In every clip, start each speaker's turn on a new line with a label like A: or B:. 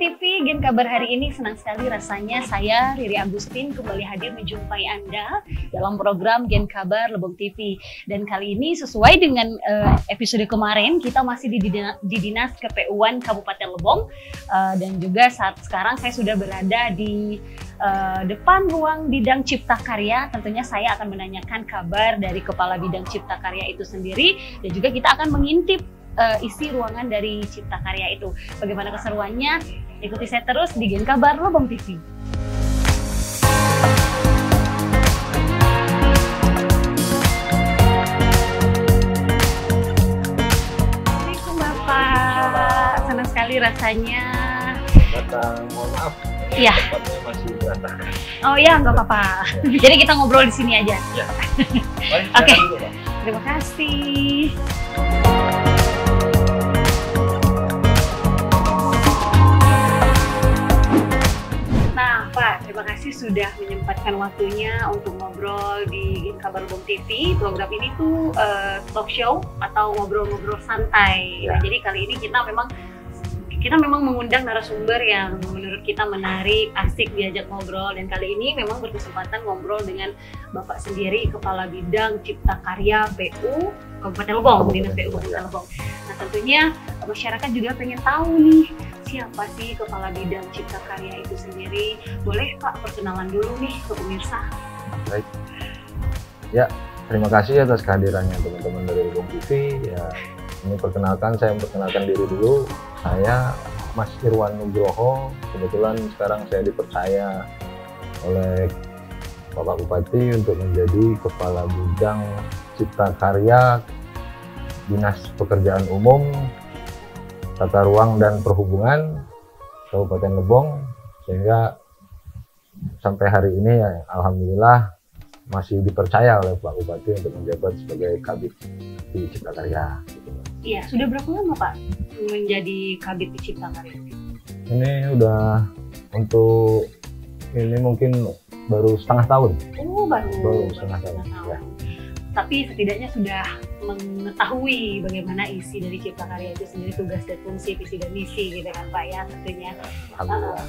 A: TV, Gen Kabar hari ini senang sekali rasanya saya, Riri Agustin, kembali hadir menjumpai Anda dalam program Gen Kabar Lebong TV. Dan kali ini sesuai dengan episode kemarin, kita masih di Dinas KPU-an Kabupaten Lebong. Dan juga saat sekarang saya sudah berada di depan ruang bidang Cipta Karya. Tentunya saya akan menanyakan kabar dari Kepala Bidang Cipta Karya itu sendiri. Dan juga kita akan mengintip isi ruangan dari Cipta Karya itu. Bagaimana keseruannya? Ikuti saya terus di Gen Kabar Lebong TV. Assalamualaikum Bapak, senang sekali rasanya.
B: Datang, mohon maaf.
A: Iya.
B: Tempatnya masih berantakan.
A: Oh ya, nggak apa-apa. Jadi kita ngobrol di sini aja.
B: Ya. Mari,
A: Oke.
B: dulu, Pak.
A: Terima kasih. Nah, Pak, terima kasih sudah menyempatkan waktunya untuk ngobrol di Gen Kabar Lebong TV. Program ini tuh talk show atau ngobrol-ngobrol santai.
B: Ya.
A: Nah, jadi kali ini kita memang mengundang narasumber yang menurut kita menarik, asik diajak ngobrol. Dan kali ini memang berkesempatan ngobrol dengan Bapak sendiri, Kepala Bidang Cipta Karya PU Kabupaten Lebong, Dinas PU Kabupaten Lebong. Nah, tentunya masyarakat juga pengen tahu nih, siapa sih Kepala Bidang Cipta Karya itu sendiri? Boleh Pak perkenalan dulu nih ke pemirsa?
B: Baik. Ya, terima kasih atas kehadirannya teman-teman dari Lebong TV. Ya, ini saya memperkenalkan diri dulu. Saya Mas Irwan Nugroho. Kebetulan sekarang saya dipercaya oleh Bapak Bupati untuk menjadi Kepala Bidang Cipta Karya Dinas Pekerjaan Umum, Tata Ruang dan Perhubungan Kabupaten Lebong. Sehingga sampai hari ini ya, alhamdulillah masih dipercaya oleh Pak Bupati untuk menjabat sebagai Kabid di Cipta Karya.
A: Iya, sudah berapa lama Pak menjadi Kabid di Cipta Karya?
B: Ini udah untuk ini mungkin baru setengah tahun.
A: Oh, baru
B: setengah tahun. Ya.
A: Tapi setidaknya sudah mengetahui bagaimana isi dari Cipta Karya itu sendiri, tugas dan fungsi, visi dan misi gitu kan Pak ya, tentunya.
B: Alhamdulillah.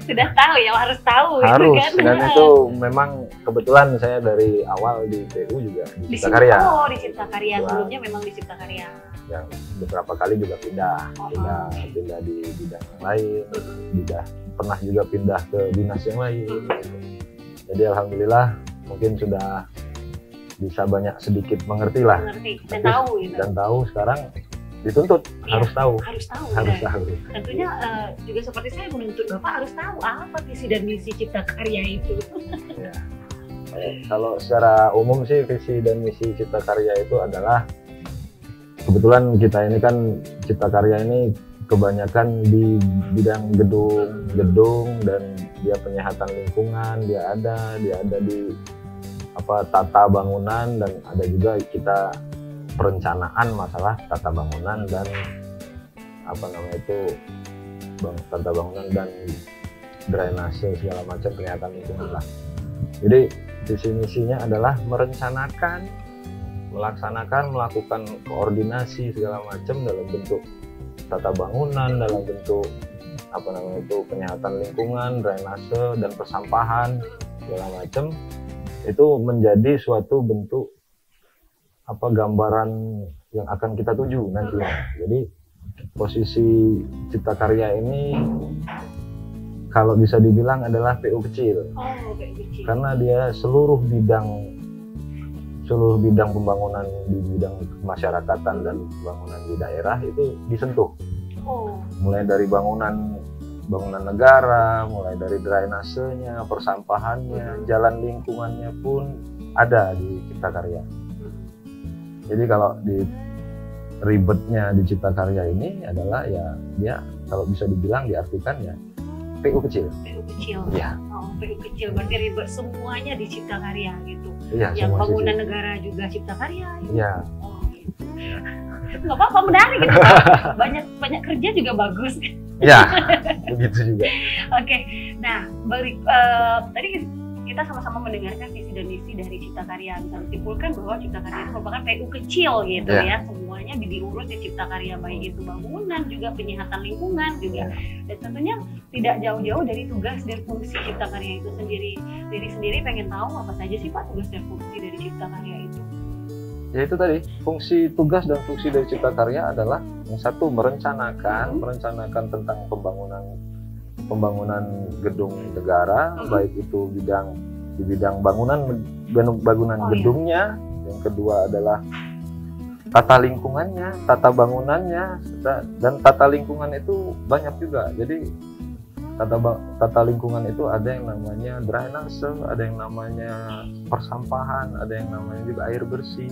A: Sudah tahu ya, harus tahu
B: Harus,
A: gitu kan.
B: dan itu memang kebetulan saya dari awal di PU juga di Cipta Karya.
A: Oh, di Cipta Karya, sebelumnya memang di Cipta Karya.
B: Yang beberapa kali juga pindah di bidang yang lain, pernah juga pindah ke dinas yang lain. Jadi alhamdulillah mungkin sudah bisa banyak sedikit mengerti lah.
A: Dan tahu gitu.
B: Dan tahu sekarang dituntut,
A: Iya,
B: harus tahu.
A: Harus tahu. Tentunya juga seperti saya menuntut Bapak harus tahu apa visi dan misi Cipta Karya itu.
B: Ya. Kalau secara umum sih visi dan misi Cipta Karya itu adalah, kebetulan kita ini kan Cipta Karya ini kebanyakan di bidang gedung dan dia penyehatan lingkungan, dia ada di tata bangunan, dan ada juga kita perencanaan masalah tata bangunan dan tata bangunan dan drainase segala macam penyehatan lingkungan lah. Jadi visi misinya adalah merencanakan, melaksanakan, melakukan koordinasi segala macam dalam bentuk tata bangunan, dalam bentuk penyehatan lingkungan, drainase dan persampahan segala macam. Itu menjadi suatu bentuk gambaran yang akan kita tuju nantinya. Jadi posisi Cipta Karya ini kalau bisa dibilang adalah PU kecil.
A: Oh, PU kecil.
B: Karena dia seluruh bidang pembangunan di bidang kemasyarakatan dan pembangunan di daerah itu disentuh.
A: Oh.
B: Mulai dari bangunan negara, mulai dari drainasenya, persampahannya, jalan lingkungannya pun ada di Cipta Karya. Jadi kalau di ribetnya di Cipta Karya ini adalah ya dia kalau bisa dibilang diartikan ya PU kecil.
A: PU kecil.
B: Ya.
A: Oh, PU kecil berarti ribet semuanya di Cipta Karya gitu.
B: Iya,
A: yang
B: semua
A: bangunan
B: sisi.
A: Negara juga Cipta Karya. Gitu.
B: Iya.
A: Oh, gitu. Nggak apa-apa, menarik gitu Pak. Banyak kerja juga bagus.
B: Ya, begitu juga.
A: Oke, nah tadi kita sama-sama mendengarkan visi dan misi dari Cipta Karya. Bisa disimpulkan bahwa Cipta Karya itu merupakan PU kecil gitu ya. Semua semuanya diurus di Cipta Karya, baik itu bangunan juga penyihatan lingkungan juga, dan tentunya tidak jauh-jauh dari tugas dan fungsi Cipta Karya itu sendiri. Diri sendiri pengen tahu apa saja sih Pak tugas dan fungsi dari Cipta Karya itu?
B: Ya itu tadi, fungsi tugas dan fungsi dari Cipta Karya adalah yang satu merencanakan tentang pembangunan gedung negara, baik itu di bidang bangunan gedungnya. Yang kedua adalah tata lingkungannya, tata bangunannya, dan tata lingkungan itu banyak juga. Jadi tata lingkungan itu ada yang namanya drainase, ada yang namanya persampahan, ada yang namanya juga air bersih.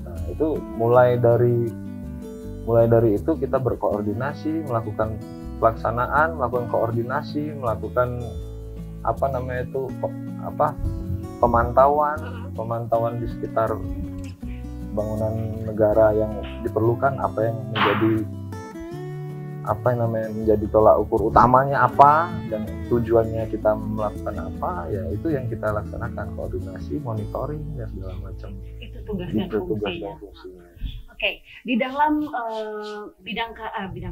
B: Nah, itu mulai dari itu kita berkoordinasi, melakukan pelaksanaan, melakukan koordinasi, melakukan pemantauan di sekitar bangunan negara yang diperlukan, apa yang menjadi tolak ukur utamanya apa, dan tujuannya kita melakukan apa, ya itu yang kita laksanakan, koordinasi, monitoring, dan segala macam.
A: Itu tugas dan fungsinya. Oke, di dalam bidang karya,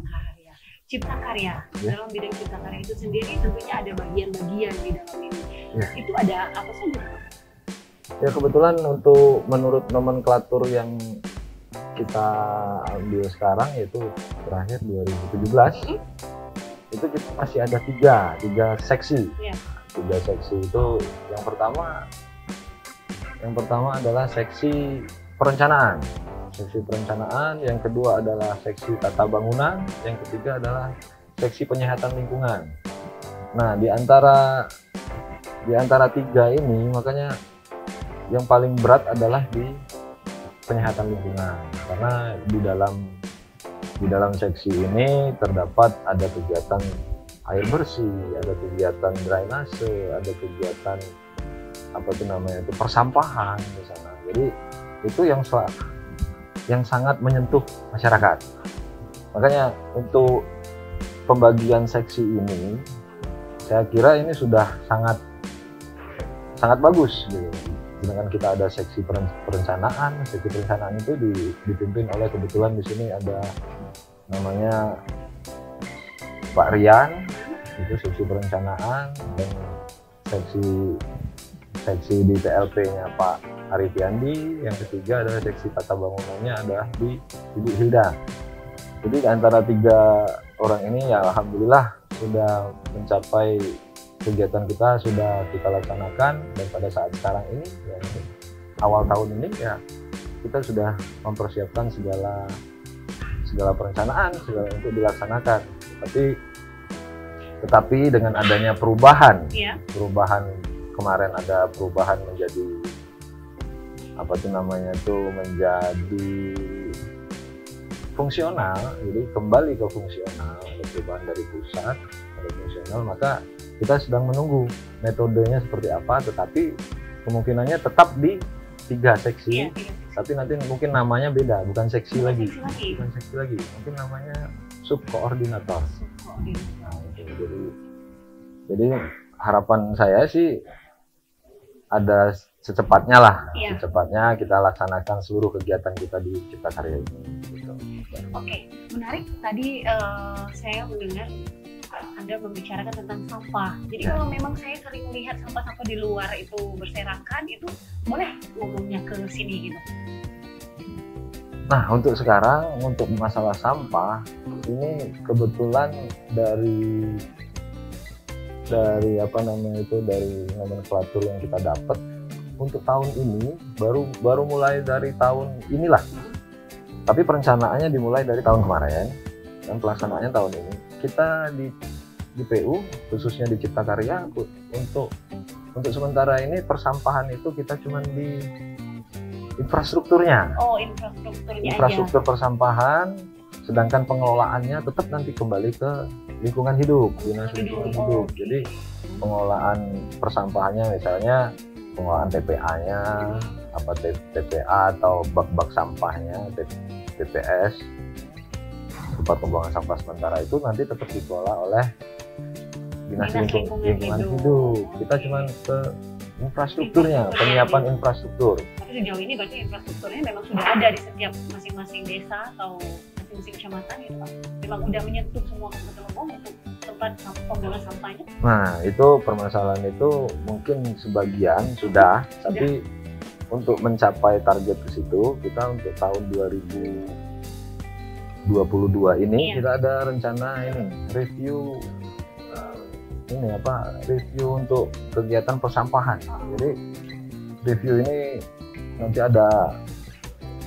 A: Cipta Karya, dalam bidang Cipta Karya itu sendiri tentunya ada bagian-bagian di dalam ini. Itu ada apa saja?
B: Ya kebetulan menurut nomenklatur yang kita ambil sekarang, yaitu terakhir 2017, itu kita masih ada tiga seksi. Tiga seksi itu yang pertama adalah seksi perencanaan, yang kedua adalah seksi tata bangunan, yang ketiga adalah seksi penyihatan lingkungan. Nah, di antara tiga ini, makanya yang paling berat adalah di penyihatan lingkungan, karena di dalam seksi ini terdapat ada kegiatan air bersih, ada kegiatan drainase, ada kegiatan persampahan di sana. Jadi itu yang sangat menyentuh masyarakat. Makanya untuk pembagian seksi ini, saya kira ini sudah sangat bagus gitu. Dengan kita ada seksi perencanaan itu dipimpin oleh, kebetulan di sini ada namanya Pak Rian, itu seksi perencanaan, dan seksi di PLP-nya Pak Arifiandi, yang ketiga adalah seksi tata bangunannya ada di Ibu Hilda. Jadi antara tiga orang ini ya alhamdulillah sudah mencapai, kegiatan kita sudah kita laksanakan, dan pada saat sekarang ini ya, awal tahun ini ya kita sudah mempersiapkan segala perencanaan untuk dilaksanakan. Tetapi dengan adanya perubahan kemarin ada perubahan menjadi menjadi fungsional, jadi kembali ke fungsional, ada perubahan dari pusat ke fungsional, maka kita sedang menunggu metodenya seperti apa, tetapi kemungkinannya tetap di tiga seksi, tapi nanti mungkin namanya beda, bukan seksi lagi, mungkin namanya subkoordinator. Nah, jadi harapan saya sih ada secepatnya kita laksanakan seluruh kegiatan kita di Cipta Karya ini. Gitu.
A: Oke, menarik. Tadi saya mendengar Anda membicarakan tentang sampah. Jadi kalau memang saya sering melihat sampah-sampah di luar itu berserakan, itu boleh ngomongnya ke sini gitu.
B: Nah, untuk sekarang, untuk masalah sampah, ini kebetulan dari nomenklatur yang kita dapat untuk tahun ini baru mulai dari tahun inilah. Tapi perencanaannya dimulai dari tahun kemarin dan pelaksanaannya tahun ini. Kita di PU, khususnya di Cipta Karya, untuk sementara ini persampahan itu kita cuma di infrastrukturnya.
A: Oh, infrastrukturnya
B: infrastruktur
A: aja.
B: Persampahan, sedangkan pengelolaannya tetap nanti kembali ke lingkungan hidup, dinas lingkungan hidup. Jadi pengelolaan persampahannya, misalnya pengelolaan TPA-nya, TPA atau bak-bak sampahnya, TPS, tempat pembuangan sampah sementara, itu nanti tetap dikelola oleh dinas lingkungan hidup. Kita cuma Infrastrukturnya, penyiapan infrastruktur.
A: Tapi sejauh ini berarti infrastrukturnya memang sudah ada di setiap masing-masing desa atau masing-masing kecamatan gitu Pak? Memang udah menyentuh semua kabupaten Lebong untuk tempat pembuangan sampahnya?
B: Nah, itu permasalahan itu mungkin sebagian sudah, tapi untuk mencapai target ke situ, kita untuk tahun 2022 ini kita ada rencana ini review review untuk kegiatan persampahan. Jadi review ini nanti ada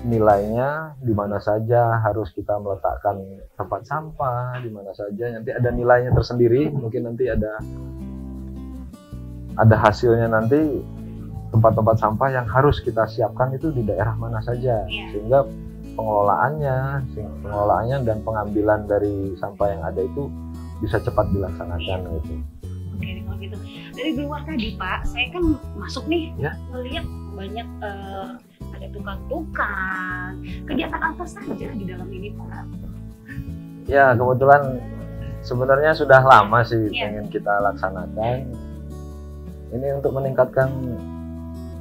B: nilainya, di mana saja harus kita meletakkan tempat sampah, di mana saja nanti ada nilainya tersendiri. Mungkin nanti ada hasilnya nanti tempat-tempat sampah yang harus kita siapkan itu di daerah mana saja, sehingga pengelolaannya dan pengambilan dari sampah yang ada itu bisa cepat dilaksanakan gitu.
A: Oke, kalau gitu. Dari luar tadi Pak, saya kan masuk nih, melihat banyak ada tukang-tukang. Kegiatan apa saja di dalam ini Pak?
B: Ya, kebetulan sebenarnya sudah lama sih pengen kita laksanakan. Ini untuk meningkatkan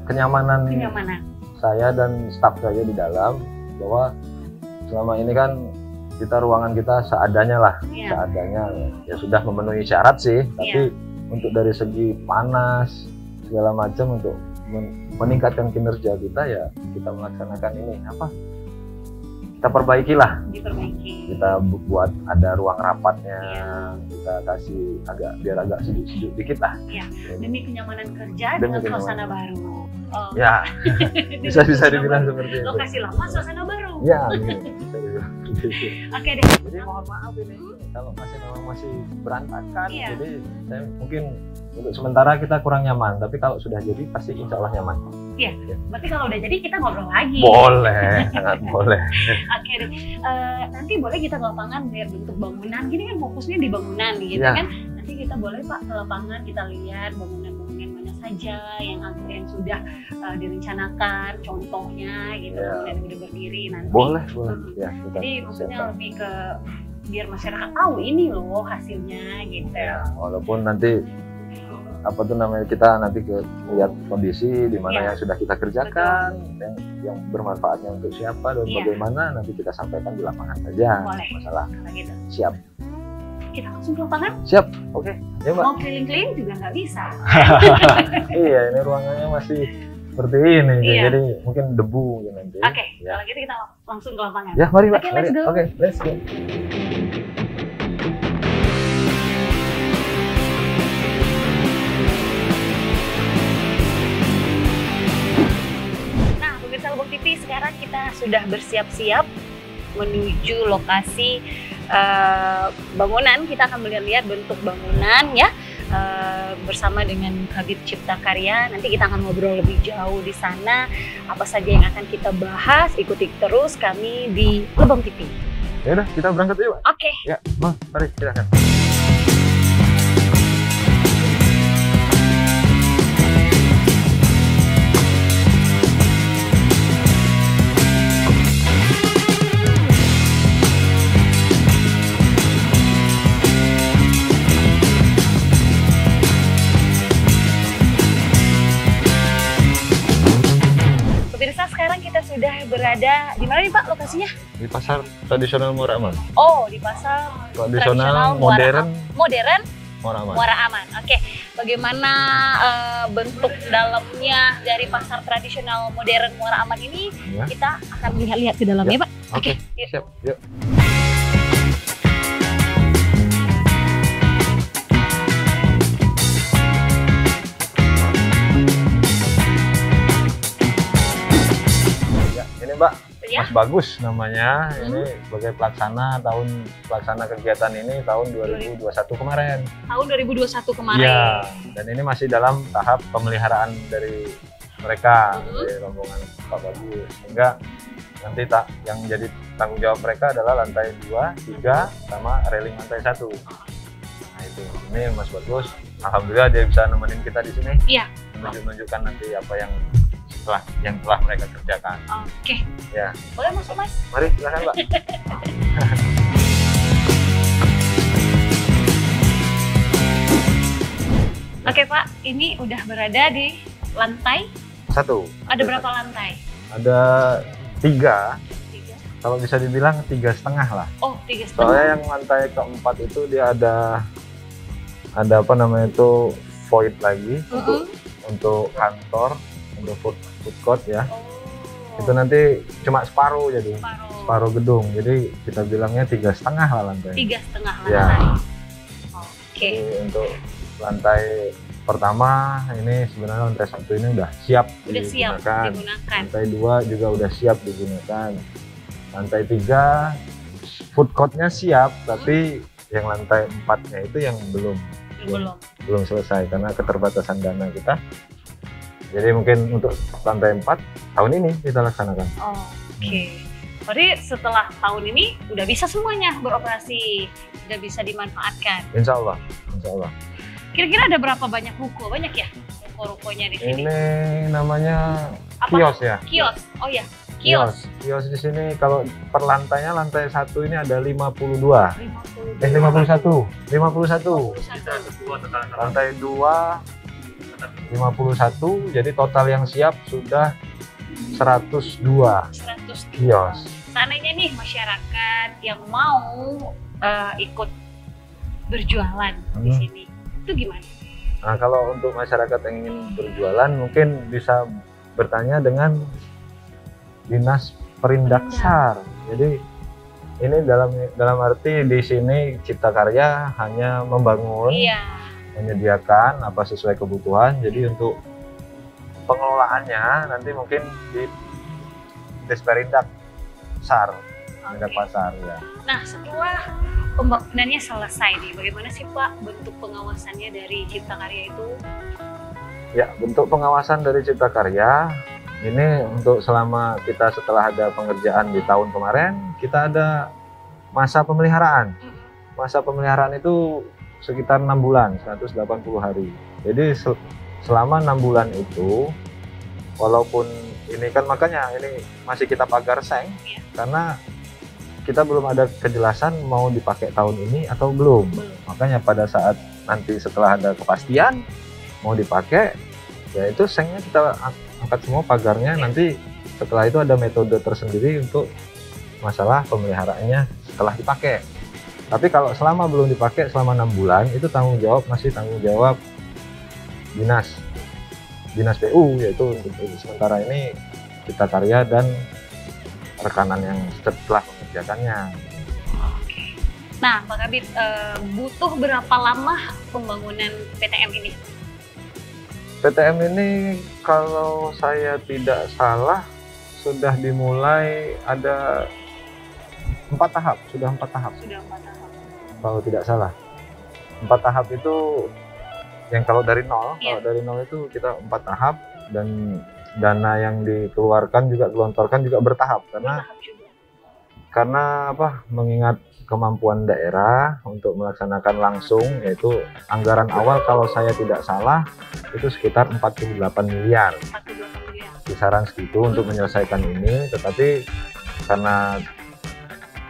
B: kenyamanan saya dan staf saya di dalam, bahwa selama ini kan ruangan kita seadanya lah, seadanya ya sudah memenuhi syarat sih, tapi untuk dari segi panas segala macam untuk meningkatkan kinerja kita ya kita melaksanakan ini kita perbaiki lah, kita buat ada ruang rapatnya, kita kasih biar agak sejuk-sejuk dikit lah.
A: Demi kenyamanan kerja dengan suasana baru.
B: Ya, bisa dibilang seperti itu.
A: Lokasi lama, suasana baru.
B: Ya, bisa dibilang.
A: Oke deh.
B: Jadi mohon maaf ini kalau masih berantakan. Jadi saya mungkin untuk sementara kita kurang nyaman, tapi kalau sudah jadi pasti insya Allah nyaman.
A: Iya. Berarti kalau udah jadi kita ngobrol lagi.
B: Boleh, sangat boleh.
A: Oke deh. Nanti boleh kita ke lapangan lihat bentuk bangunan. Gini kan fokusnya di bangunan gitu kan. Nanti kita boleh Pak ke lapangan kita lihat bangunan-bangunan mana saja yang sudah direncanakan, contohnya gitu, dan udah berdiri nanti. Boleh.
B: Ya,
A: jadi maksudnya lebih ke biar masyarakat tahu ini loh hasilnya gitu.
B: Ya, walaupun nanti kita nanti lihat kondisi di mana yang sudah kita kerjakan, yang bermanfaatnya untuk siapa dan bagaimana nanti kita sampaikan di lapangan saja.
A: Boleh.
B: Masalah.
A: Gitu.
B: Siap.
A: Kita langsung ke lapangan?
B: Siap. Oke. Ya, Mbak.
A: Mau keliling-keliling juga nggak bisa.
B: Iya, ini ruangannya masih seperti ini, jadi mungkin debu nanti.
A: Oke, kalau gitu kita langsung ke lapangan.
B: Ya, mari Mbak.
A: Let's go.
B: Oke, let's go.
A: Nah, pemirsa Lebong TV, sekarang kita sudah bersiap-siap menuju lokasi bangunan. Kita akan melihat bentuk bangunan ya. Bersama dengan Kabid Cipta Karya. Nanti kita akan ngobrol lebih jauh di sana. Apa saja yang akan kita bahas, ikuti terus kami di Lebong TV.
B: Ya udah, kita berangkat yuk, Pak.
A: Oke.
B: Ya, mari silakan.
A: Sudah berada di mana nih Pak lokasinya?
B: Di pasar tradisional Muara Aman.
A: Oh, di pasar
B: tradisional modern
A: Muara Aman. Oke. Bagaimana bentuk dalamnya dari pasar tradisional modern Muara Aman ini? Kita akan lihat-lihat ke dalamnya, Pak.
B: Oke. Siap. Yuk. Mbak, Mas Bagus namanya, ini sebagai pelaksana kegiatan ini tahun 2021 kemarin.
A: Tahun 2021 kemarin.
B: Iya, dan ini masih dalam tahap pemeliharaan dari mereka, dari rombongan Pak Bagus. Sehingga nanti yang jadi tanggung jawab mereka adalah lantai 2, 3, sama railing lantai 1. Nah itu, ini Mas Bagus, alhamdulillah dia bisa nemenin kita di sini.
A: Iya.
B: Menunjukkan nanti apa yang telah mereka kerjakan.
A: Oke.
B: Ya.
A: Boleh masuk Mas?
B: Mari silakan Mbak.
A: Oke Pak, ini udah berada di lantai?
B: Satu.
A: Ada berapa lantai?
B: Ada 3.
A: 3.
B: Kalau bisa dibilang 3,5 lah.
A: Oh, 3,5.
B: Soalnya yang lantai keempat itu dia ada apa namanya itu void lagi untuk kantor, untuk food court ya.
A: Oh.
B: Itu nanti cuma separuh jadi
A: Separuh
B: gedung. Jadi kita bilangnya 3,5 lah lantai.
A: 3,5 lantai.
B: Ya.
A: Oke.
B: Jadi untuk lantai pertama ini sebenarnya lantai 1 ini udah siap
A: Udah siap
B: digunakan.
A: digunakan.
B: Lantai 2 juga udah siap digunakan. Lantai 3 food courtnya siap, tapi yang lantai 4-nya itu yang belum selesai karena keterbatasan dana kita. Jadi mungkin untuk lantai 4 tahun ini kita laksanakan.
A: Oke. Berarti setelah tahun ini udah bisa semuanya beroperasi, udah bisa dimanfaatkan.
B: Insya Allah, insya Allah.
A: Kira-kira ada berapa banyak ruko? Banyak ya ruko-rukonya di sini?
B: Ini namanya
A: Apa?
B: kios ya.
A: Kios. Oh ya, kios.
B: Kios di sini kalau per lantainya lantai 1 ini ada 52.
A: 51.
B: 51. Lantai 2 51, jadi total yang siap sudah 102 kios.
A: Seandainya nih masyarakat yang mau ikut berjualan di sini, itu gimana?
B: Nah, kalau untuk masyarakat yang ingin berjualan mungkin bisa bertanya dengan Dinas Perindaksar. Jadi ini dalam arti di sini Cipta Karya hanya membangun, menyediakan apa sesuai kebutuhan. Jadi untuk pengelolaannya nanti mungkin di Disperindaksar, Pasar ya.
A: Nah, setelah pembangunannya selesai nih, bagaimana sih Pak bentuk pengawasannya dari Cipta Karya itu?
B: Ya, bentuk pengawasan dari Cipta Karya ini untuk selama kita setelah ada pengerjaan di tahun kemarin, kita ada masa pemeliharaan. Masa pemeliharaan itu sekitar 6 bulan, 180 hari. Jadi selama 6 bulan itu, walaupun ini kan makanya ini masih kita pagar seng, karena kita belum ada kejelasan mau dipakai tahun ini atau belum. Makanya pada saat nanti setelah ada kepastian mau dipakai, ya itu sengnya kita angkat semua pagarnya. Nanti setelah itu ada metode tersendiri untuk masalah pemeliharaannya setelah dipakai. Tapi kalau selama belum dipakai selama 6 bulan itu masih tanggung jawab dinas PU, yaitu sementara ini Cipta Karya dan rekanan yang setelah mengerjakannya.
A: Oke. Nah, Pak Kabid, butuh berapa lama pembangunan PTM ini?
B: PTM ini kalau saya tidak salah sudah dimulai ada 4 tahap, sudah 4 tahap.
A: Sudah 4 tahap.
B: Kalau tidak salah. 4 tahap itu yang kalau dari nol, kalau dari nol itu kita 4 tahap, dan dana yang dikeluarkan juga gelontorkan juga bertahap karena apa? Mengingat kemampuan daerah untuk melaksanakan langsung, yaitu anggaran awal kalau saya tidak salah itu sekitar 48 miliar. Kisaran segitu untuk menyelesaikan ini, tetapi karena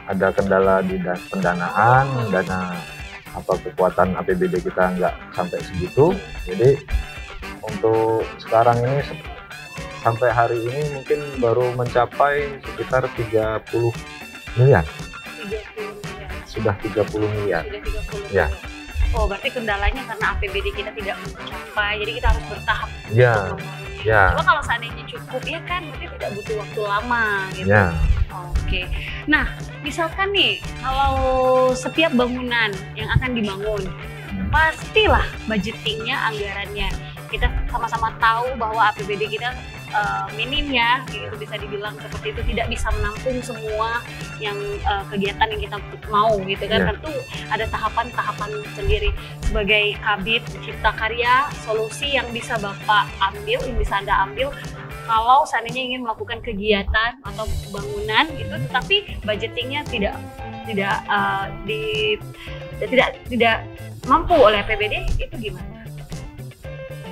B: ada kendala di pendanaan, dana kekuatan APBD kita nggak sampai segitu. Jadi untuk sekarang ini sampai hari ini mungkin baru mencapai sekitar 30 miliar. Sudah 30 miliar. Ya.
A: Oh, berarti kendalanya karena APBD kita tidak mencapai, jadi kita harus bertahap.
B: Ya. Ya.
A: Cuma kalau seandainya cukup, ya kan berarti tidak butuh waktu lama gitu.
B: Ya.
A: Oke. Nah, misalkan nih kalau setiap bangunan yang akan dibangun, pastilah budgetingnya, anggarannya. Kita sama-sama tahu bahwa APBD kita minim ya, gitu, bisa dibilang seperti itu, tidak bisa menampung semua yang kegiatan yang kita mau gitu kan. Tentu ada tahapan-tahapan sendiri. Sebagai Kabid Cipta Karya, solusi yang bisa Bapak ambil, yang bisa Anda ambil kalau seandainya ingin melakukan kegiatan atau bangunan gitu, tetapi budgetingnya tidak mampu oleh APBD, itu gimana?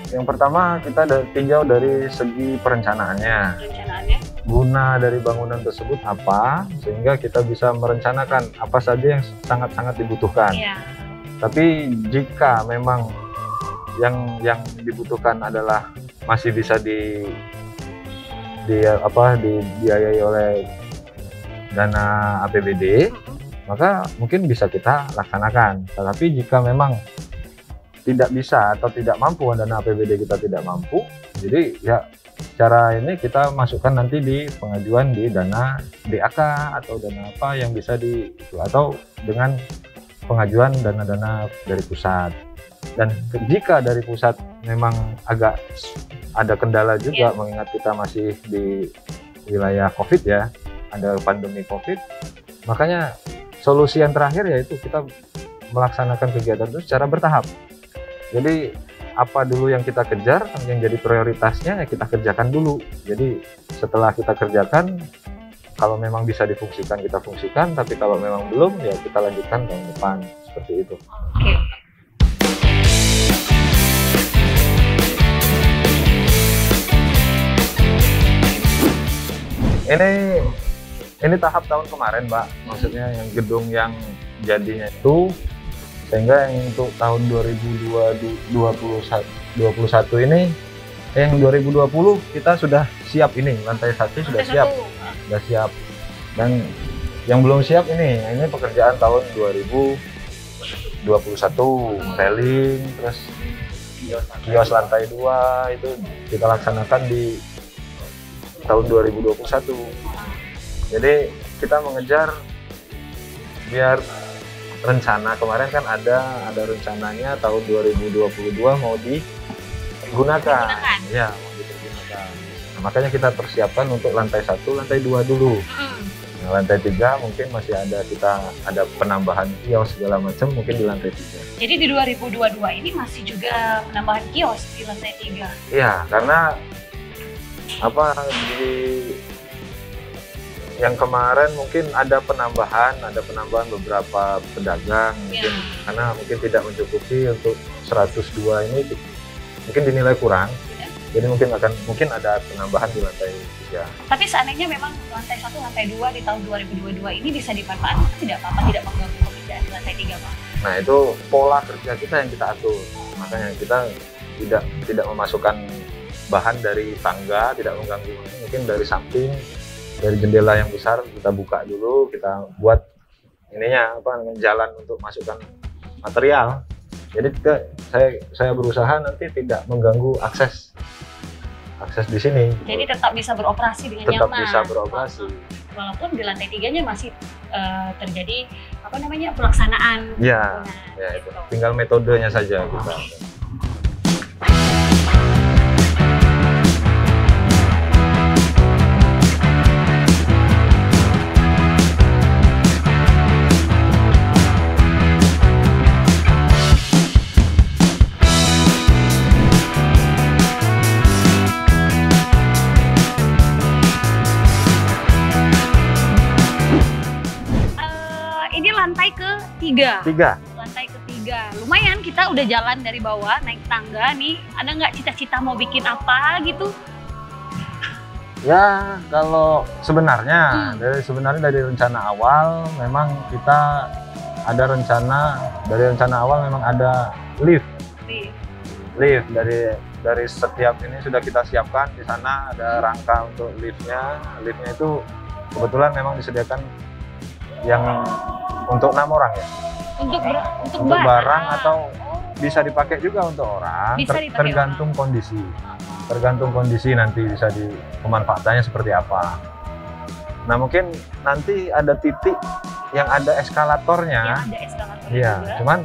B: Yang pertama kita tinjau dari segi perencanaannya. Guna dari bangunan tersebut apa, sehingga kita bisa merencanakan apa saja yang sangat-sangat dibutuhkan. Tapi jika memang yang dibutuhkan adalah masih bisa dibiayai oleh dana APBD, maka mungkin bisa kita laksanakan. Tetapi jika memang tidak bisa atau tidak mampu, dana APBD kita tidak mampu, jadi ya cara ini kita masukkan nanti di pengajuan di dana DAK atau dana apa yang bisa atau dengan pengajuan dana-dana dari pusat. Dan jika dari pusat memang agak ada kendala juga, mengingat kita masih di wilayah COVID ya, ada pandemi COVID, makanya solusi yang terakhir yaitu kita melaksanakan kegiatan itu secara bertahap. Jadi apa dulu yang kita kejar, yang jadi prioritasnya ya kita kerjakan dulu. Jadi setelah kita kerjakan, kalau memang bisa difungsikan kita fungsikan, tapi kalau memang belum ya kita lanjutkan tahun depan, seperti itu.
A: Oke.
B: Ini tahap tahun kemarin, Mbak. Maksudnya yang gedung yang jadinya itu, sehingga yang untuk tahun 2021 ini, yang 2020 kita sudah siap ini, lantai 1 sudah siap. Sudah siap. Dan yang belum siap ini pekerjaan tahun 2021, railing, terus kios lantai 2 itu kita laksanakan di tahun 2021. Jadi kita mengejar biar rencana kemarin kan ada rencananya tahun 2022 mau digunakan. Ya, mau dipergunakan. Nah, makanya kita persiapkan untuk lantai 1, lantai 2 dulu. Nah, lantai 3 mungkin masih ada penambahan kios segala macam mungkin di lantai 3.
A: Jadi di 2022 ini masih juga penambahan kios di lantai 3.
B: Iya, karena yang kemarin mungkin ada penambahan beberapa pedagang mungkin, karena mungkin tidak mencukupi untuk 102 ini mungkin dinilai kurang, jadi mungkin ada penambahan di lantai 3.
A: Tapi seandainya memang lantai 1, lantai 2 di tahun 2022 ini bisa dimanfaatkan, tidak apa-apa, tidak mengganggu pekerjaan di lantai 3, Pak.
B: Nah, itu pola kerja kita yang kita atur, makanya kita tidak memasukkan bahan dari tangga, tidak mengganggu, mungkin dari samping, dari jendela yang besar kita buka dulu, kita buat jalan untuk masukkan material. Jadi saya berusaha nanti tidak mengganggu akses di sini.
A: Jadi tetap bisa beroperasi dengan
B: nyaman. Tetap bisa beroperasi.
A: Walaupun di lantai 3-nya masih terjadi pelaksanaan.
B: Ya, itu. Tinggal metodenya saja kita.
A: Lantai ketiga. Lumayan, kita udah jalan dari bawah naik tangga nih. Ada nggak cita-cita mau bikin apa gitu?
B: Ya, kalau sebenarnya dari rencana awal memang kita ada dari rencana awal memang ada lift dari setiap ini sudah kita siapkan. Di sana ada rangka untuk liftnya itu kebetulan memang disediakan yang untuk 6 orang ya. Untuk barang atau bisa dipakai juga untuk orang, tergantung kondisi. Tergantung kondisi nanti bisa pemanfaatannya seperti apa. Nah, mungkin nanti ada titik yang ada eskalatornya. Iya, cuman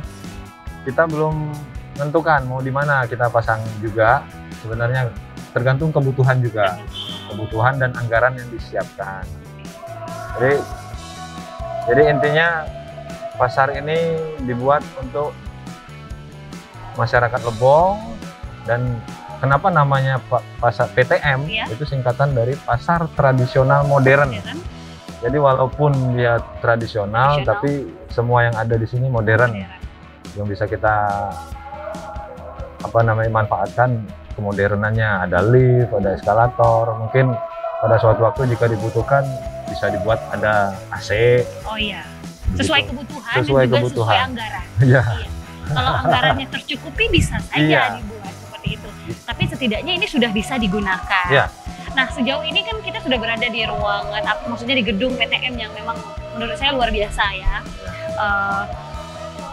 B: kita belum menentukan mau di mana kita pasang juga. Sebenarnya tergantung kebutuhan juga. Kebutuhan dan anggaran yang disiapkan. Jadi intinya pasar ini dibuat untuk masyarakat Lebong, dan kenapa namanya pasar PTM? Itu singkatan dari pasar tradisional modern. Jadi walaupun dia tradisional, tapi semua yang ada di sini modern. Yang bisa kita manfaatkan kemodernannya. Ada lift, ada eskalator, mungkin pada suatu waktu jika dibutuhkan bisa dibuat ada AC.
A: Oh iya. Sesuai kebutuhan
B: sesuai
A: dan juga sesuai anggaran.
B: Iya.
A: Kalau anggarannya tercukupi bisa saja dibuat seperti seperti itu. Tapi setidaknya ini sudah bisa digunakan.
B: Ya.
A: Nah, sejauh ini kan kita sudah berada di ruangan, maksudnya di gedung PTM yang memang menurut saya luar biasa ya.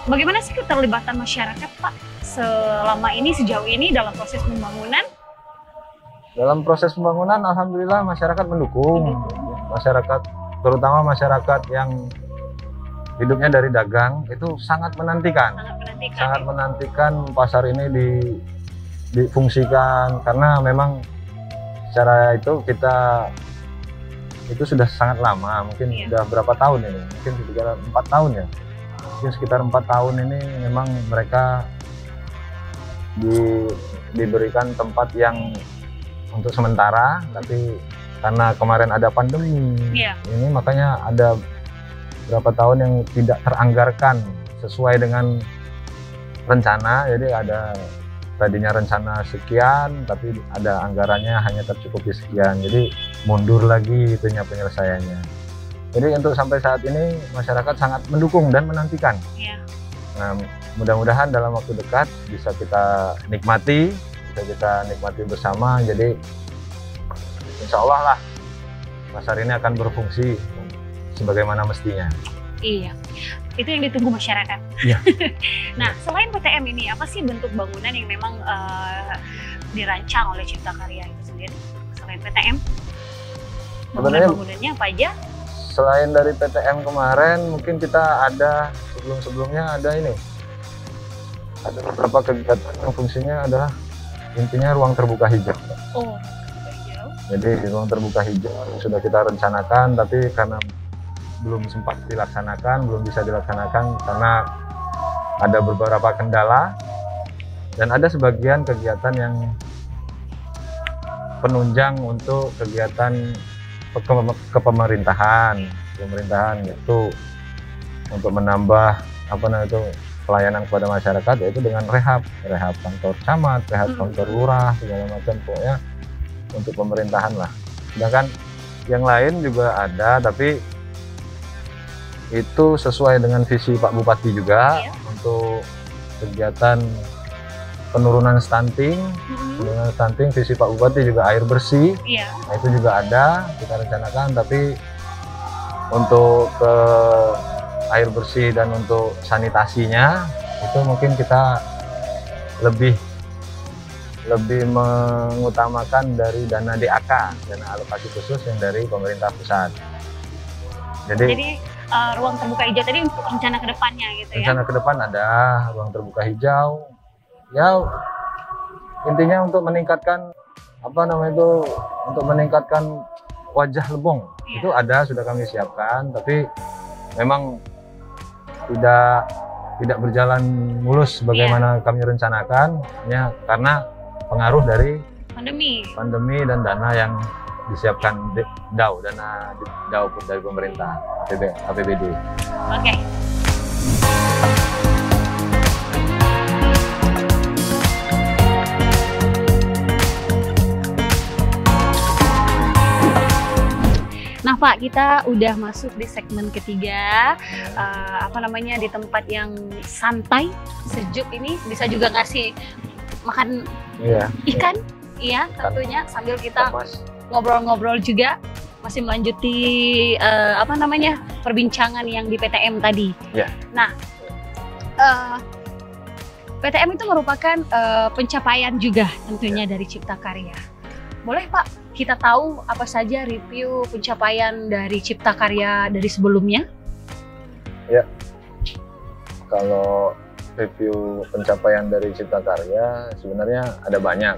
A: Bagaimana sih keterlibatan masyarakat, Pak, selama ini, sejauh ini dalam proses pembangunan?
B: Dalam proses pembangunan, alhamdulillah masyarakat mendukung. Masyarakat, terutama masyarakat yang hidupnya dari dagang, itu sangat menantikan. Sangat menantikan pasar ini difungsikan, karena memang secara itu kita itu sudah sangat lama, mungkin sudah berapa tahun ini, mungkin sekitar 4 tahun ya, mungkin sekitar 4 tahun ini memang mereka diberikan tempat yang untuk sementara, tapi karena kemarin ada pandemi ini, makanya ada berapa tahun yang tidak teranggarkan sesuai dengan rencana. Jadi ada tadinya rencana sekian, tapi ada anggarannya hanya tercukupi sekian, jadi mundur lagi itunya penyelesaiannya. Jadi untuk sampai saat ini masyarakat sangat mendukung dan menantikan. Nah, mudah-mudahan dalam waktu dekat bisa kita nikmati bersama. Jadi insya Allah lah pasar ini akan berfungsi sebagaimana mestinya.
A: Iya, itu yang ditunggu masyarakat.
B: Iya.
A: Nah, selain PTM ini, apa sih bentuk bangunan yang memang dirancang oleh Cipta Karya itu sendiri? Selain PTM, bangunannya apa aja?
B: Selain dari PTM kemarin, mungkin kita ada sebelum-sebelumnya ada ini. Ada beberapa kegiatan yang fungsinya adalah intinya ruang terbuka hijau.
A: Oh,
B: jadi ruang terbuka hijau sudah kita rencanakan, tapi karena belum sempat dilaksanakan, belum bisa dilaksanakan karena ada beberapa kendala, dan ada sebagian kegiatan yang penunjang untuk kegiatan kepemerintahan, yaitu untuk menambah pelayanan kepada masyarakat, yaitu dengan rehab kantor camat, rehab kantor lurah, segala macam, pokoknya untuk pemerintahan lah. Sedangkan yang lain juga ada, tapi itu sesuai dengan visi Pak Bupati juga, untuk kegiatan penurunan stunting. Penurunan stunting, visi Pak Bupati juga air bersih. Nah, itu juga ada kita rencanakan, tapi untuk ke air bersih dan untuk sanitasinya itu mungkin kita lebih mengutamakan dari dana DAK, dana alokasi khusus yang dari pemerintah pusat. Jadi
A: ruang terbuka hijau tadi untuk rencana ke depannya gitu ya?
B: Rencana ke depan ada ruang terbuka hijau. Ya, intinya untuk meningkatkan untuk meningkatkan wajah Lebong. Itu ada, sudah kami siapkan, tapi memang tidak berjalan mulus sebagaimana kami rencanakan, ya, karena pengaruh dari pandemi dan dana yang disiapkan dana DAU dari pemerintah, APBD.
A: Oke. Nah Pak, kita udah masuk di segmen ketiga, di tempat yang santai, sejuk ini, bisa juga ngasih makan ikan, tentunya sambil kita ngobrol-ngobrol juga, masih melanjuti perbincangan yang di PTM tadi. Nah, PTM itu merupakan pencapaian juga tentunya dari Cipta Karya. Boleh Pak, kita tahu apa saja review pencapaian dari Cipta Karya dari sebelumnya?
B: Ya, kalau review pencapaian dari Cipta Karya sebenarnya ada banyak,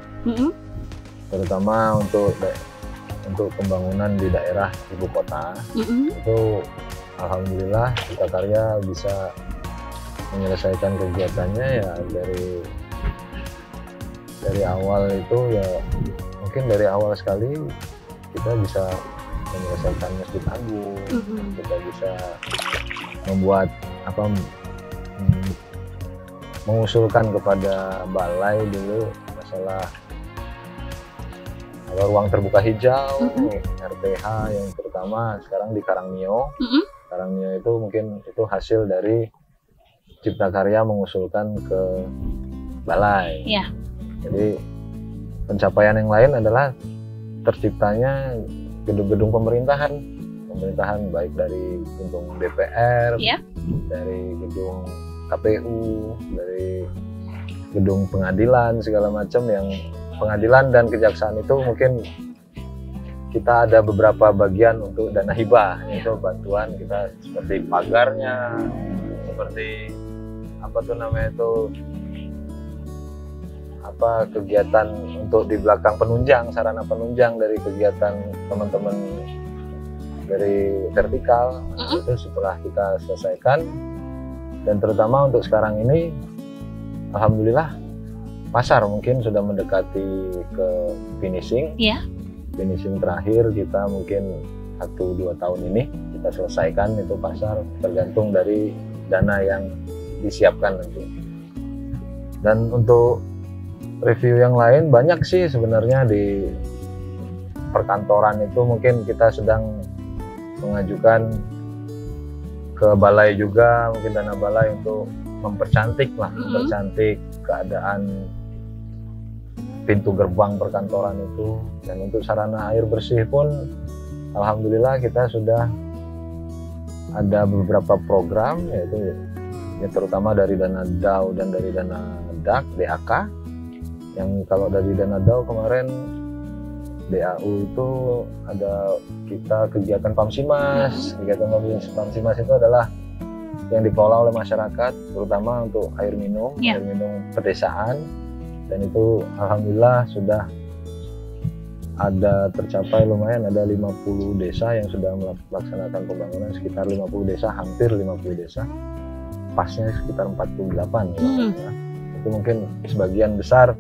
B: terutama untuk pembangunan di daerah ibu kota. Itu alhamdulillah Cipta Karya bisa menyelesaikan kegiatannya ya dari awal itu ya. Mungkin dari awal sekali kita bisa menyelesaikan Masjid Agung, kita bisa membuat mengusulkan kepada balai dulu masalah ruang terbuka hijau, RTH yang terutama sekarang di Karangmio. Karangmio itu mungkin itu hasil dari Cipta Karya mengusulkan ke balai. Jadi pencapaian yang lain adalah terciptanya gedung-gedung pemerintahan baik dari gedung DPR,
A: Iya.
B: dari gedung KPU, dari gedung pengadilan segala macam. Yang pengadilan dan kejaksaan itu mungkin kita ada beberapa bagian untuk dana hibah, yaitu bantuan kita seperti pagarnya, seperti kegiatan untuk di belakang penunjang, sarana penunjang dari kegiatan teman-teman dari vertikal. Itu setelah kita selesaikan, dan terutama untuk sekarang ini alhamdulillah pasar mungkin sudah mendekati ke finishing.
A: Iya.
B: Finishing terakhir kita mungkin 1-2 tahun ini kita selesaikan itu pasar, tergantung dari dana yang disiapkan nanti. Dan untuk review yang lain banyak sih sebenarnya. Di perkantoran itu mungkin kita sedang mengajukan ke balai juga, mungkin dana balai untuk mempercantik keadaan pintu gerbang perkantoran itu. Dan untuk sarana air bersih pun alhamdulillah kita sudah ada beberapa program, yaitu ya terutama dari dana DAU dan dari dana DAK. Yang kalau dari dana DAU kemarin DAU itu ada kita kegiatan Pamsimas. Kegiatan Pamsimas itu adalah yang dikelola oleh masyarakat, terutama untuk air minum pedesaan. Dan itu alhamdulillah sudah ada tercapai lumayan, ada 50 desa yang sudah melaksanakan pembangunan, sekitar 50 desa, hampir 50 desa. Pasnya sekitar 48 ya. Itu mungkin sebagian besar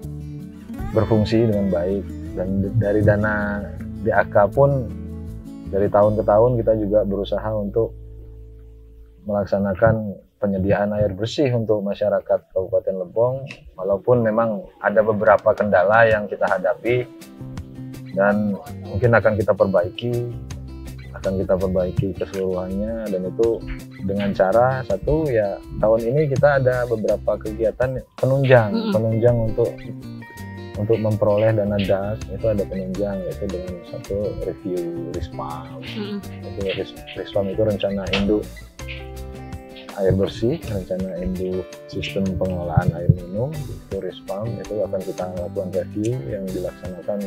B: berfungsi dengan baik. Dan dari dana DAK pun dari tahun ke tahun kita juga berusaha untuk melaksanakan penyediaan air bersih untuk masyarakat Kabupaten Lebong, walaupun memang ada beberapa kendala yang kita hadapi dan mungkin akan kita perbaiki keseluruhannya. Dan itu dengan cara satu, ya tahun ini kita ada beberapa kegiatan penunjang untuk memperoleh dana DAS. Itu ada penunjang, yaitu dengan satu review RISPAM. RISPAM itu rencana induk air bersih, rencana induk sistem pengelolaan air minum, itu RISPAM. Itu akan kita lakukan review yang dilaksanakan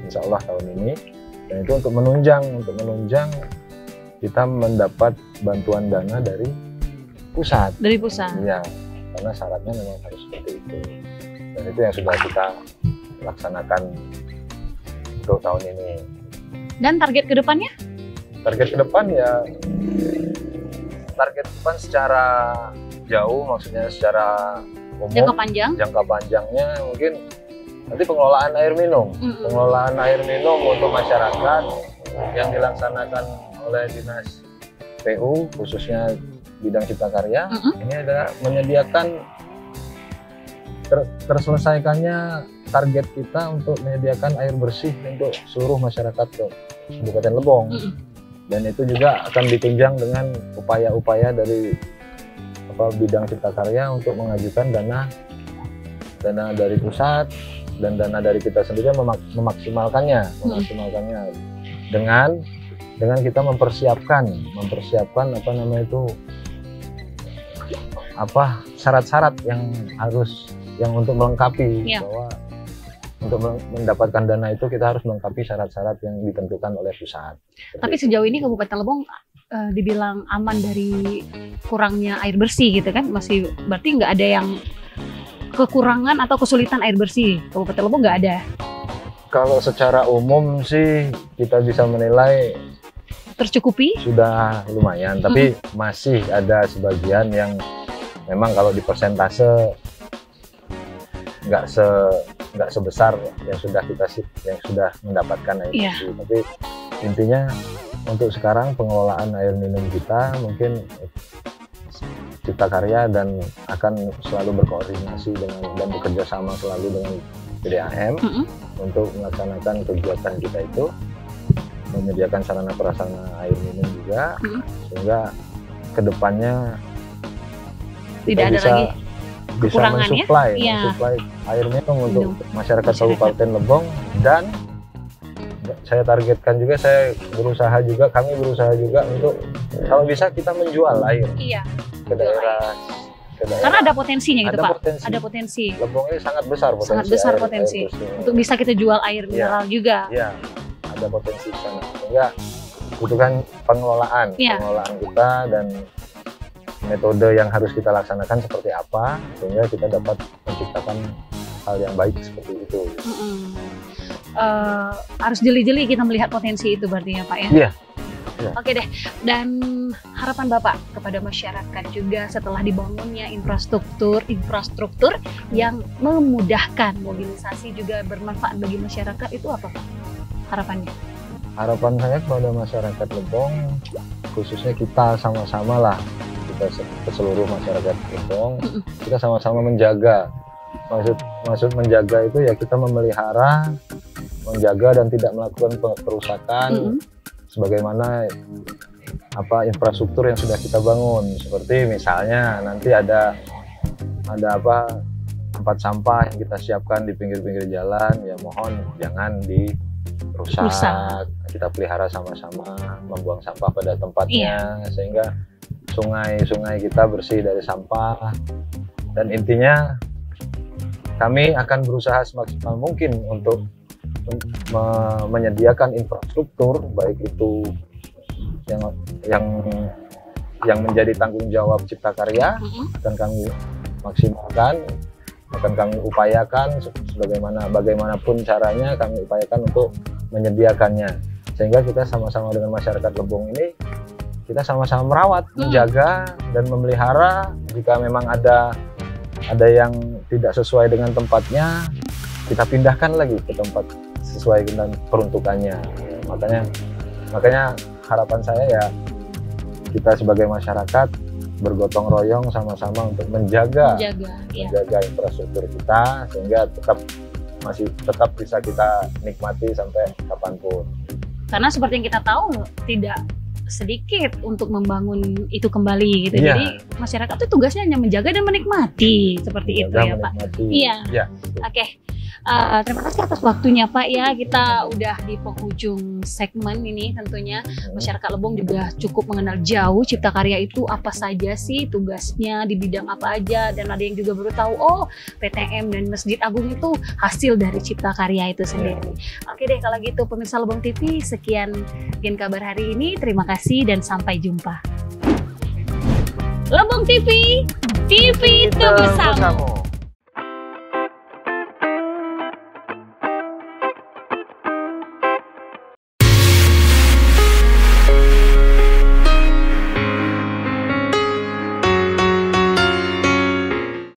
B: insya Allah tahun ini. Dan itu untuk menunjang kita mendapat bantuan dana dari pusat. Ya, karena syaratnya memang harus seperti itu. Dan itu yang sudah kita laksanakan untuk tahun ini.
A: Dan target ke depannya?
B: Target ke depan ya, target depan secara jauh, maksudnya secara umum, jangka panjangnya mungkin nanti pengelolaan air minum. Pengelolaan air minum untuk masyarakat yang dilaksanakan oleh Dinas PU, khususnya bidang Cipta Karya. Ini adalah menyediakan terselesaikannya target kita untuk menyediakan air bersih untuk seluruh masyarakat Kabupaten Lebong. Dan itu juga akan ditunjang dengan upaya-upaya dari bidang Cipta Karya untuk mengajukan dana dari pusat dan dana dari kita sendiri, memaksimalkannya dengan kita mempersiapkan syarat-syarat yang untuk melengkapi bahwa untuk mendapatkan dana itu kita harus melengkapi syarat-syarat yang ditentukan oleh pusat.
A: Tapi sejauh ini Kabupaten Lebong dibilang aman dari kurangnya air bersih gitu kan? Masih berarti nggak ada yang kekurangan atau kesulitan air bersih? Kabupaten Lebong nggak ada?
B: Kalau secara umum sih kita bisa menilai
A: tercukupi?
B: Sudah lumayan, tapi masih ada sebagian yang memang kalau di persentase nggak sebesar yang sudah mendapatkan air bersih. Tapi intinya untuk sekarang pengelolaan air minum kita mungkin Cipta Karya dan akan selalu berkoordinasi dan bekerja sama selalu dengan PDAM untuk melaksanakan kegiatan kita itu, menyediakan sarana prasarana air minum juga, sehingga kedepannya
A: tidak ada lagi
B: bisa
A: kekurangannya.
B: mensuplai air minum untuk masyarakat Kabupaten Lebong. Dan saya targetkan juga, kami berusaha juga untuk kalau bisa kita menjual air ke daerah.
A: Karena ada potensinya gitu, Pak.
B: Potensi.
A: Ada potensi.
B: Lebong ini sangat besar potensi.
A: Sangat besar potensi. Untuk bisa kita jual air mineral juga.
B: Iya, ada potensi di sana. Sehingga butuhkan pengelolaan kita dan metode yang harus kita laksanakan seperti apa sehingga kita dapat menciptakan hal yang baik seperti itu.
A: Harus jeli-jeli kita melihat potensi itu berarti ya, Pak ya?
B: Iya.
A: Oke deh, dan harapan Bapak kepada masyarakat juga setelah dibangunnya infrastruktur yang memudahkan mobilisasi juga bermanfaat bagi masyarakat, itu apa Pak harapannya?
B: Harapan saya kepada masyarakat Lebong, khususnya kita sama-sama lah, kita seluruh masyarakat Lebong, kita sama-sama menjaga. Maksud menjaga itu ya kita memelihara, menjaga dan tidak melakukan perusakan sebagaimana infrastruktur yang sudah kita bangun. Seperti misalnya nanti ada tempat sampah yang kita siapkan di pinggir-pinggir jalan, ya mohon jangan dirusak. Kita pelihara sama-sama, membuang sampah pada tempatnya sehingga sungai-sungai kita bersih dari sampah. Dan intinya kami akan berusaha semaksimal mungkin untuk menyediakan infrastruktur, baik itu yang menjadi tanggung jawab Cipta Karya, akan kami maksimalkan, akan kami upayakan bagaimanapun caranya kami upayakan untuk menyediakannya, sehingga kita sama-sama dengan masyarakat Lebong ini kita sama-sama merawat, menjaga dan memelihara. Jika memang ada yang tidak sesuai dengan tempatnya, kita pindahkan lagi ke tempat sesuai dengan peruntukannya. Makanya harapan saya ya kita sebagai masyarakat bergotong royong sama-sama untuk menjaga infrastruktur kita sehingga tetap bisa kita nikmati sampai kapanpun.
A: Karena seperti yang kita tahu tidak sedikit untuk membangun itu kembali gitu. Jadi masyarakat itu tugasnya hanya menjaga dan menikmati seperti itu ya Pak. Iya. Oke. Terima kasih atas waktunya Pak ya. Kita udah di penghujung segmen ini tentunya. Masyarakat Lebong juga cukup mengenal jauh Cipta Karya itu apa saja sih tugasnya, di bidang apa aja, dan ada yang juga baru tahu PTM dan Masjid Agung itu hasil dari Cipta Karya itu sendiri. Oke deh kalau gitu pemirsa Lebong TV, sekian Gen Kabar hari ini. Terima kasih dan sampai jumpa. Lebong TV, TV itu bersama.